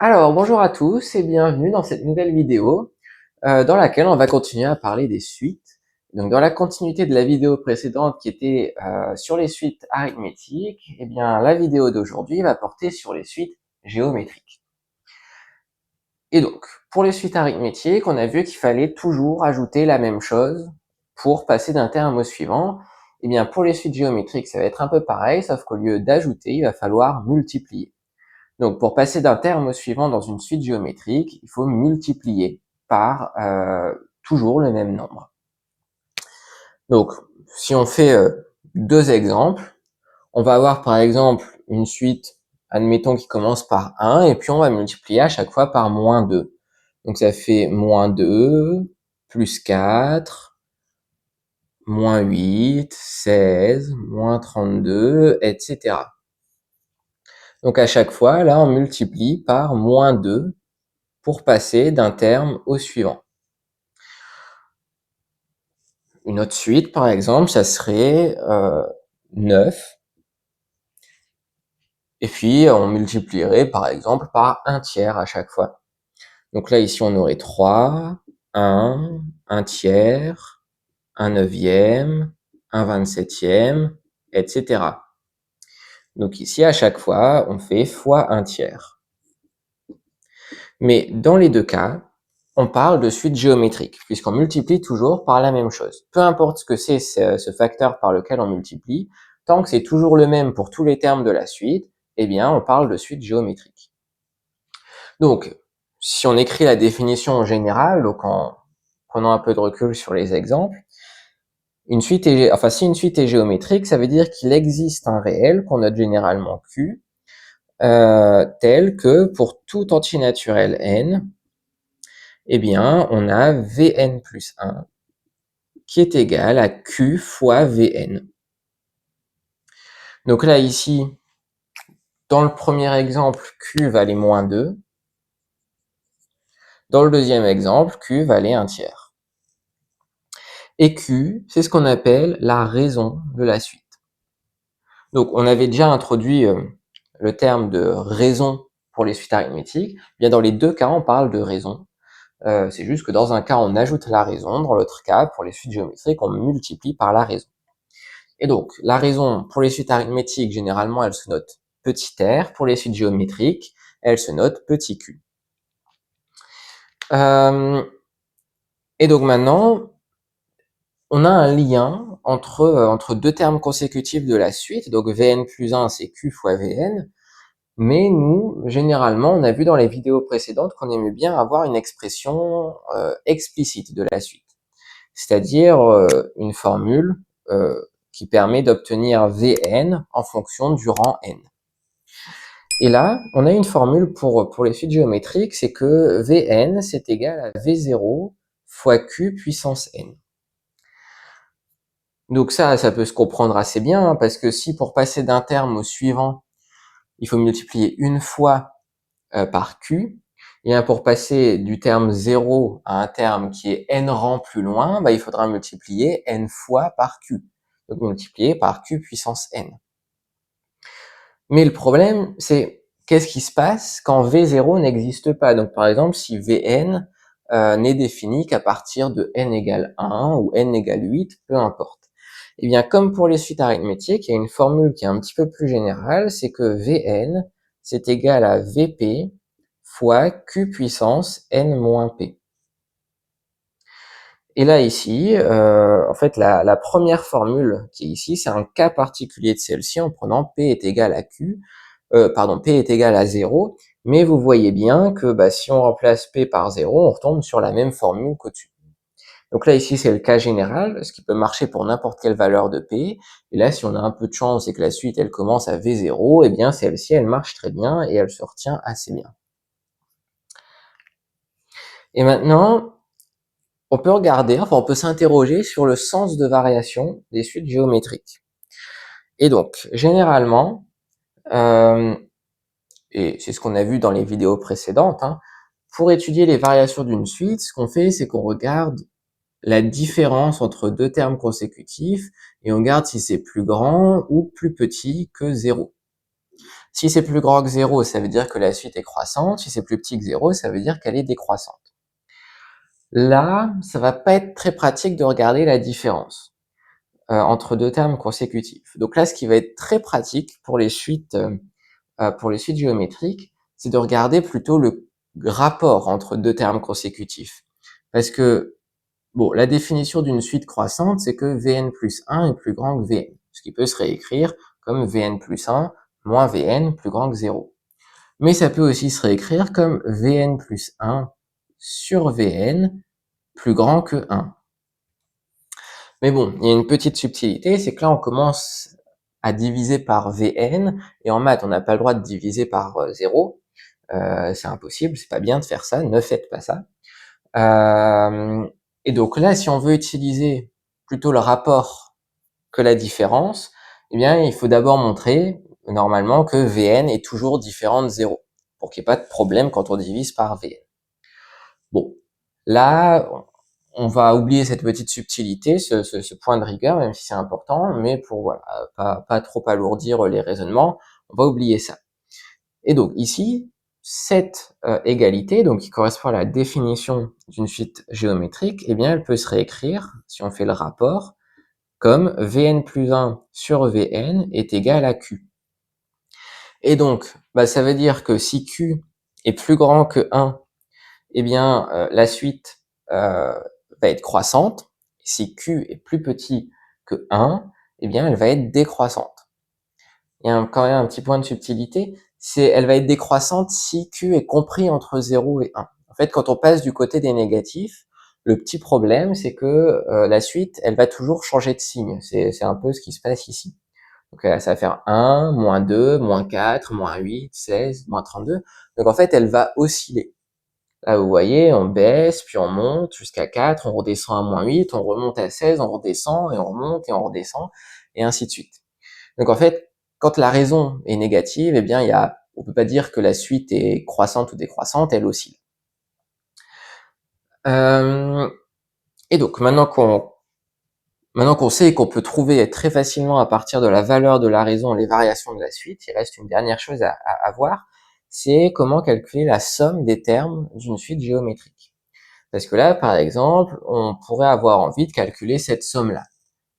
Alors, bonjour à tous et bienvenue dans cette nouvelle vidéo dans laquelle on va continuer à parler des suites. Donc, dans la continuité de la vidéo précédente qui était sur les suites arithmétiques, eh bien, la vidéo d'aujourd'hui va porter sur les suites géométriques. Et donc, pour les suites arithmétiques, on a vu qu'il fallait toujours ajouter la même chose pour passer d'un terme au suivant. Eh bien, pour les suites géométriques, ça va être un peu pareil, sauf qu'au lieu d'ajouter, il va falloir multiplier. Donc, pour passer d'un terme au suivant dans une suite géométrique, il faut multiplier par toujours le même nombre. Donc, si on fait deux exemples, on va avoir par exemple une suite, admettons, qui commence par 1, et puis on va multiplier à chaque fois par moins 2. Donc, ça fait moins 2, plus 4, moins 8, 16, moins 32, etc. Donc, à chaque fois, là, on multiplie par moins 2 pour passer d'un terme au suivant. Une autre suite, par exemple, ça serait 9. Et puis, on multiplierait, par exemple, par un tiers à chaque fois. Donc là, ici, on aurait 3, 1 tiers, 1 neuvième, 1 27e, etc. Donc ici, à chaque fois, on fait fois 1 tiers. Mais dans les deux cas, on parle de suite géométrique, puisqu'on multiplie toujours par la même chose. Peu importe ce que c'est ce facteur par lequel on multiplie, tant que c'est toujours le même pour tous les termes de la suite, eh bien, on parle de suite géométrique. Donc, si on écrit la définition générale, donc en prenant un peu de recul sur les exemples, si une suite est géométrique, ça veut dire qu'il existe un réel qu'on note généralement Q, tel que pour tout entier naturel n, eh bien, on a Vn plus 1 qui est égal à Q fois Vn. Donc là, ici, dans le premier exemple, Q valait moins 2. Dans le deuxième exemple, Q valait 1 tiers. Et Q, c'est ce qu'on appelle la raison de la suite. Donc, on avait déjà introduit le terme de raison pour les suites arithmétiques. Bien, dans les deux cas, on parle de raison. C'est juste que dans un cas, on ajoute la raison. Dans l'autre cas, pour les suites géométriques, on multiplie par la raison. Et donc, la raison pour les suites arithmétiques, généralement, elle se note petit r. Pour les suites géométriques, elle se note petit q. Et donc maintenant, on a un lien entre deux termes consécutifs de la suite. Donc, Vn plus 1, c'est q fois Vn. Mais nous, généralement, on a vu dans les vidéos précédentes qu'on aimait bien avoir une expression explicite de la suite. C'est-à-dire une formule qui permet d'obtenir Vn en fonction du rang n. Et là, on a une formule pour les suites géométriques, c'est que Vn, c'est égal à V0 fois Q puissance n. Donc ça peut se comprendre assez bien, parce que si pour passer d'un terme au suivant, il faut multiplier une fois par Q, et pour passer du terme 0 à un terme qui est n rangs plus loin, il faudra multiplier n fois par Q. Donc multiplier par Q puissance n. Mais le problème, c'est qu'est-ce qui se passe quand V0 n'existe pas? Donc par exemple, si Vn n'est défini qu'à partir de n égale 1 ou n égale 8, peu importe. Et bien, comme pour les suites arithmétiques, il y a une formule qui est un petit peu plus générale, c'est que Vn, c'est égal à Vp fois Q puissance n moins P. Et là, ici, en fait, la première formule qui est ici, c'est un cas particulier de celle-ci en prenant P est égal à Q, P est égal à 0, mais vous voyez bien que si on remplace P par 0, on retombe sur la même formule qu'au-dessus. Donc là, ici, c'est le cas général, ce qui peut marcher pour n'importe quelle valeur de P. Et là, si on a un peu de chance et que la suite, elle commence à V0, eh bien, celle-ci, elle marche très bien et elle se retient assez bien. Et maintenant, on peut on peut s'interroger sur le sens de variation des suites géométriques. Et donc, généralement, et c'est ce qu'on a vu dans les vidéos précédentes, pour étudier les variations d'une suite, ce qu'on fait, c'est qu'on regarde la différence entre deux termes consécutifs et on regarde si c'est plus grand ou plus petit que 0. Si c'est plus grand que 0, ça veut dire que la suite est croissante. Si c'est plus petit que 0, ça veut dire qu'elle est décroissante. Là, ça va pas être très pratique de regarder la différence entre deux termes consécutifs. Donc là, ce qui va être très pratique pour les suites géométriques, c'est de regarder plutôt le rapport entre deux termes consécutifs. Parce que, bon, la définition d'une suite croissante, c'est que Vn plus 1 est plus grand que Vn, ce qui peut se réécrire comme Vn plus 1 moins Vn plus grand que 0. Mais ça peut aussi se réécrire comme Vn plus 1 sur Vn plus grand que 1. Mais bon, il y a une petite subtilité, c'est que là, on commence à diviser par Vn, et en maths, on n'a pas le droit de diviser par 0. C'est impossible, c'est pas bien de faire ça, ne faites pas ça. Et donc là, si on veut utiliser plutôt le rapport que la différence, eh bien, il faut d'abord montrer, normalement, que Vn est toujours différent de 0, pour qu'il n'y ait pas de problème quand on divise par Vn. Bon, là, on va oublier cette petite subtilité, ce point de rigueur, même si c'est important, mais pour voilà, pas trop alourdir les raisonnements, on va oublier ça. Et donc ici, cette égalité, donc qui correspond à la définition d'une suite géométrique, eh bien elle peut se réécrire, si on fait le rapport, comme Vn plus 1 sur Vn est égal à Q. Et donc, ça veut dire que si Q est plus grand que 1, eh bien la suite va être croissante. Si Q est plus petit que 1, eh bien elle va être décroissante. Il y a quand même un petit point de subtilité, elle va être décroissante si Q est compris entre 0 et 1. En fait, quand on passe du côté des négatifs, le petit problème, c'est que la suite, elle va toujours changer de signe. C'est un peu ce qui se passe ici. Donc ça va faire 1, moins 2, moins 4, moins 8, 16, moins 32. Donc en fait, elle va osciller. Là, vous voyez, on baisse, puis on monte jusqu'à 4, on redescend à moins 8, on remonte à 16, on redescend, et on remonte, et on redescend, et ainsi de suite. Donc en fait, quand la raison est négative, eh bien, on peut pas dire que la suite est croissante ou décroissante, elle oscille. Et donc, maintenant qu'on sait qu'on peut trouver très facilement à partir de la valeur de la raison les variations de la suite, il reste une dernière chose à voir, c'est comment calculer la somme des termes d'une suite géométrique. Parce que là, par exemple, on pourrait avoir envie de calculer cette somme-là.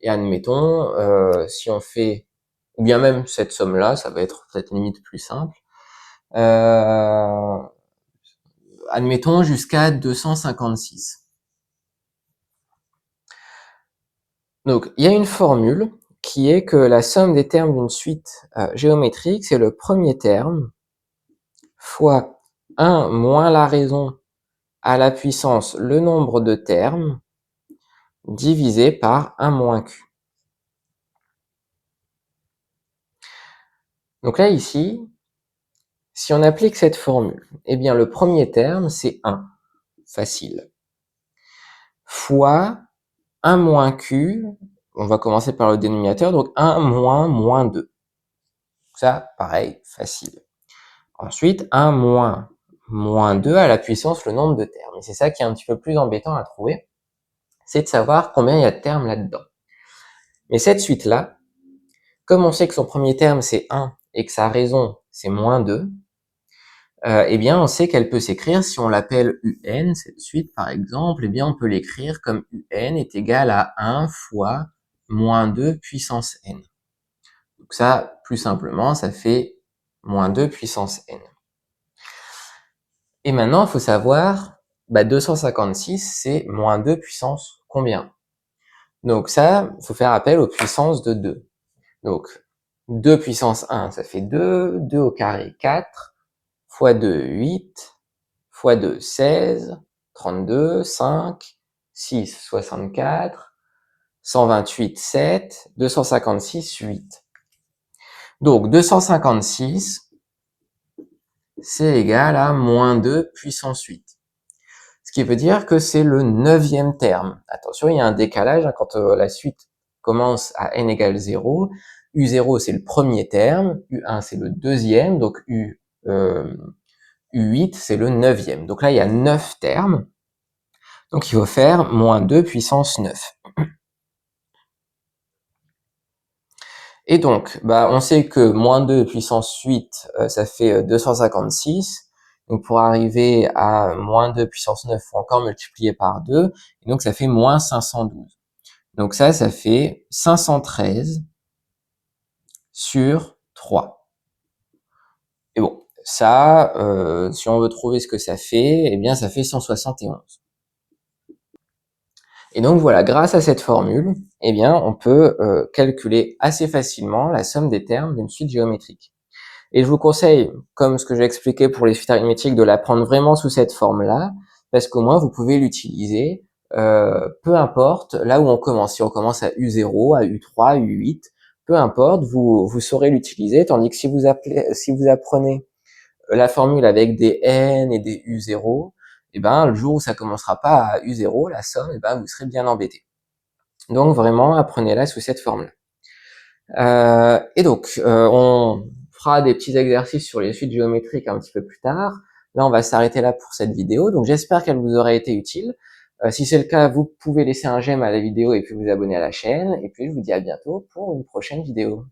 Et admettons, si on fait, ou bien même cette somme-là, ça va être peut-être limite plus simple, admettons jusqu'à 256. Donc, il y a une formule qui est que la somme des termes d'une suite géométrique, c'est le premier terme fois 1 moins la raison à la puissance le nombre de termes divisé par 1 moins Q. Donc là, ici, si on applique cette formule, eh bien, le premier terme, c'est 1, facile, fois 1 moins Q, on va commencer par le dénominateur, donc 1 moins 2. Ça, pareil, facile. Ensuite, 1 moins 2 à la puissance le nombre de termes. Et c'est ça qui est un petit peu plus embêtant à trouver, c'est de savoir combien il y a de termes là-dedans. Mais cette suite-là, comme on sait que son premier terme c'est 1 et que sa raison c'est moins 2, eh bien on sait qu'elle peut s'écrire, si on l'appelle UN, cette suite par exemple, eh bien on peut l'écrire comme UN est égal à 1 fois moins 2 puissance n. Donc ça, plus simplement, ça fait moins 2 puissance n. Et maintenant, il faut savoir, 256, c'est moins 2 puissance combien? Donc ça, il faut faire appel aux puissances de 2. Donc 2 puissance 1, ça fait 2, 2 au carré 4, fois 2, 8, fois 2, 16, 32, 5, 6, 64, 128, 7, 256, 8. Donc 256, c'est égal à moins 2 puissance 8. Ce qui veut dire que c'est le 9e terme. Attention, il y a un décalage quand la suite commence à n égale 0. U0, c'est le premier terme, U1, c'est le deuxième, donc U8, c'est le 9e. Donc là, il y a 9 termes. Donc il faut faire moins 2 puissance 9. Et donc, on sait que moins 2 puissance 8, ça fait 256. Donc pour arriver à moins 2 puissance 9, il faut encore multiplier par 2. Et donc ça fait moins 512. Donc ça fait 513 sur 3. Et bon, ça, si on veut trouver ce que ça fait, eh bien ça fait 171. Et donc voilà, grâce à cette formule, eh bien on peut calculer assez facilement la somme des termes d'une suite géométrique. Et je vous conseille, comme ce que j'ai expliqué pour les suites arithmétiques, de l'apprendre vraiment sous cette forme-là, parce qu'au moins vous pouvez l'utiliser, peu importe là où on commence. Si on commence à U0, à U3, U8, peu importe, vous saurez l'utiliser, tandis que si vous apprenez la formule avec des N et des U0, et le jour où ça commencera pas à U0, la somme, vous serez bien embêté. Donc vraiment, apprenez-la sous cette forme-là. Et donc, on fera des petits exercices sur les suites géométriques un petit peu plus tard. Là, on va s'arrêter là pour cette vidéo. Donc, j'espère qu'elle vous aura été utile. Si c'est le cas, vous pouvez laisser un j'aime à la vidéo et puis vous abonner à la chaîne. Et puis, je vous dis à bientôt pour une prochaine vidéo.